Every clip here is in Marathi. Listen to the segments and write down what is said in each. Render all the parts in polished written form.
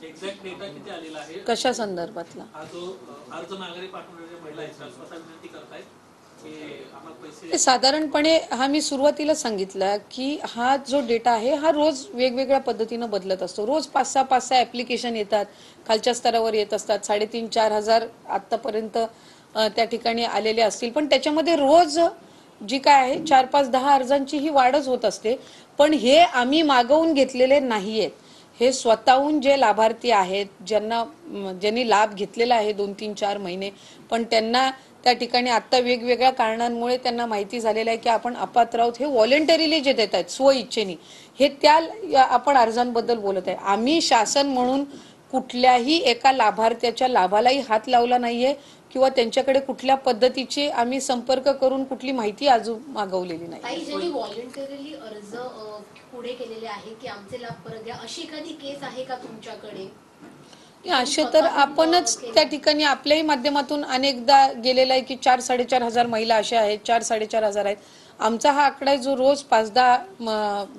एक्झॅक्ट डेटा किती आलेला आहे कशा संदर्भातला? हा जो अर्ज माघारी पाठवणाऱ्या महिला आहेत त्या स्वतः विनंती करतायत की आम्हाला पैसे साधारणपणे हा मी सुरुवातीला सांगितलं की हा जो डेटा आहे हा रोज वेगवेगळ्या पद्धतीनं बदलत असतो. रोज 5-6 ॲप्लिकेशन येतात, खालच्या स्तरावर येत असतात. 3,500-4,000 आत्तापर्यंत त्या ठिकाणी आलेले असतील, पण त्याच्यामध्ये रोज जी काय आहे 4-5-10 अर्जांची ही वाढच होत असते. पण हे आम्ही मागवून घेतलेले नाहीयेत. हे स्वतःहून जे लाभार्थी आहेत, ज्यांनी लाभ घेतलेला आहे 2-3-4 महिने, पण त्यांना त्या ठिकाणी आता वेगवेगळ्या कारणांमुळे त्यांना माहिती झालेलं आहे की आपण अपात्र आहोत, हे व्हॉलेंटरीली जे देत आहेत स्वइच्छेने, हे त्या आपण अर्जांबद्दल बोलत आहे. आम्ही शासन म्हणून कुठल्याही एका लाभार्थ्याच्या लाभालाही हात लावला नाहीये किंवा त्यांच्याकडे कुठल्या पद्धतीचे आम्ही संपर्क करून कुठली माहिती अजून मागवलेली नाही. काही ज्यांनी व्हॉलेंटरीली अर्ज पुढे केलेले आहे की आमचे लाभ परत द्या, अशी एखादी केस आहे का तुमच्याकडे? असे तर आपणच त्या ठिकाणी आपल्याही माध्यमातून अनेकदा गेलेला आहे की 4-4,500 महिला अशा आहेत, 4-4,500 आहेत. आमचा हा आकडा जो रोज 5-10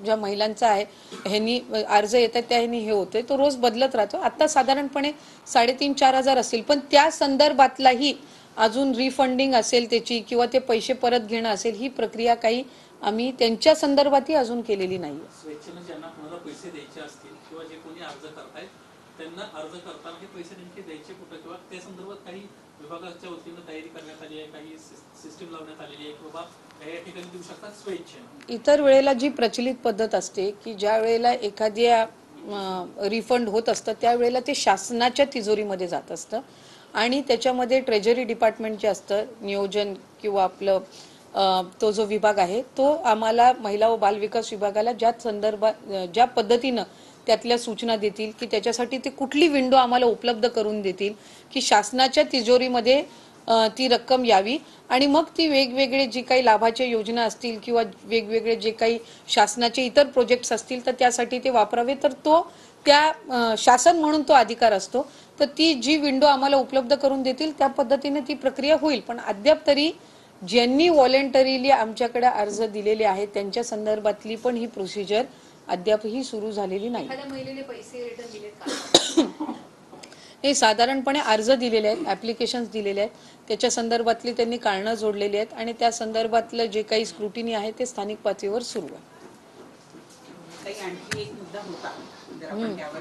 ज्या महिलांचा आहे ह्यांनी अर्ज येतात त्या ह्यांनी हे होतोय, तो रोज बदलत राहतो. आता साधारणपणे 3,500-4,000 असतील, पण त्या संदर्भातलाही अजून रिफंडिंग असेल त्याची किंवा ते पैसे परत घेणं असेल, ही प्रक्रिया काही आम्ही त्यांच्या संदर्भातही अजून केलेली नाही. स्वेच्छेने ज्यांना कोणाला पैसे द्यायचे असतील किंवा जे कोणी अर्ज करतायत त्यांना अर्ज करताना हे पैसे नेमके द्यायचे कुठं किंवा त्या संदर्भात काही विभागाच्या वतीनं तयारी करण्यात आली आहे, काही सिस्टीम लावण्यात आलेली आहे की बाबा या ठिकाणी देऊ शकतात स्वेच्छेने? इतर वेळेला जी प्रचलित पद्धत असते की ज्या वेळेला एखाद्या रिफंड होत असतं त्यावेळेला ते शासनाच्या तिजोरीमध्ये जात असतं आणि त्याच्यामध्ये ट्रेजरी डिपार्टमेंट जे असतं, नियोजन किंवा आपलं तो जो विभाग आहे तो आम्हाला महिला व बालविकास विभागाला ज्या पद्धतीनं त्यातल्या सूचना देतील की त्याच्यासाठी ते कुठली विंडो आम्हाला उपलब्ध करून देतील की शासनाच्या तिजोरीमध्ये ती रक्कम यावी आणि मग ती वेगवेगळे जी काही लाभाच्या योजना असतील किंवा वेगवेगळे जे काही शासनाचे इतर प्रोजेक्ट्स असतील तर त्यासाठी ते वापरावे, तर तो त्या शासन म्हणून तो अधिकार असतो. तर ती जी विंडो आम्हाला उपलब्ध करून देतील त्या पद्धतीने ती प्रक्रिया होईल. पण अद्याप तरी ज्यांनी व्हॉलेंटरीली आमच्याकडे अर्ज दिलेले आहेत त्यांच्या संदर्भातली पण ही प्रोसिजर अद्यापही सुरू झालेली नाही. हे साधारणपणे अर्ज दिलेले आहेत, ॲप्लिकेशन्स दिलेले आहेत, त्याच्या संदर्भातली त्यांनी कारणं जोडलेली आहेत आणि त्या संदर्भातलं जे काही स्क्रुटिनी आहे ते स्थानिक पातळीवर सुरू आहे. काही आणखी एक मुद्दा होता जर आपण त्यावर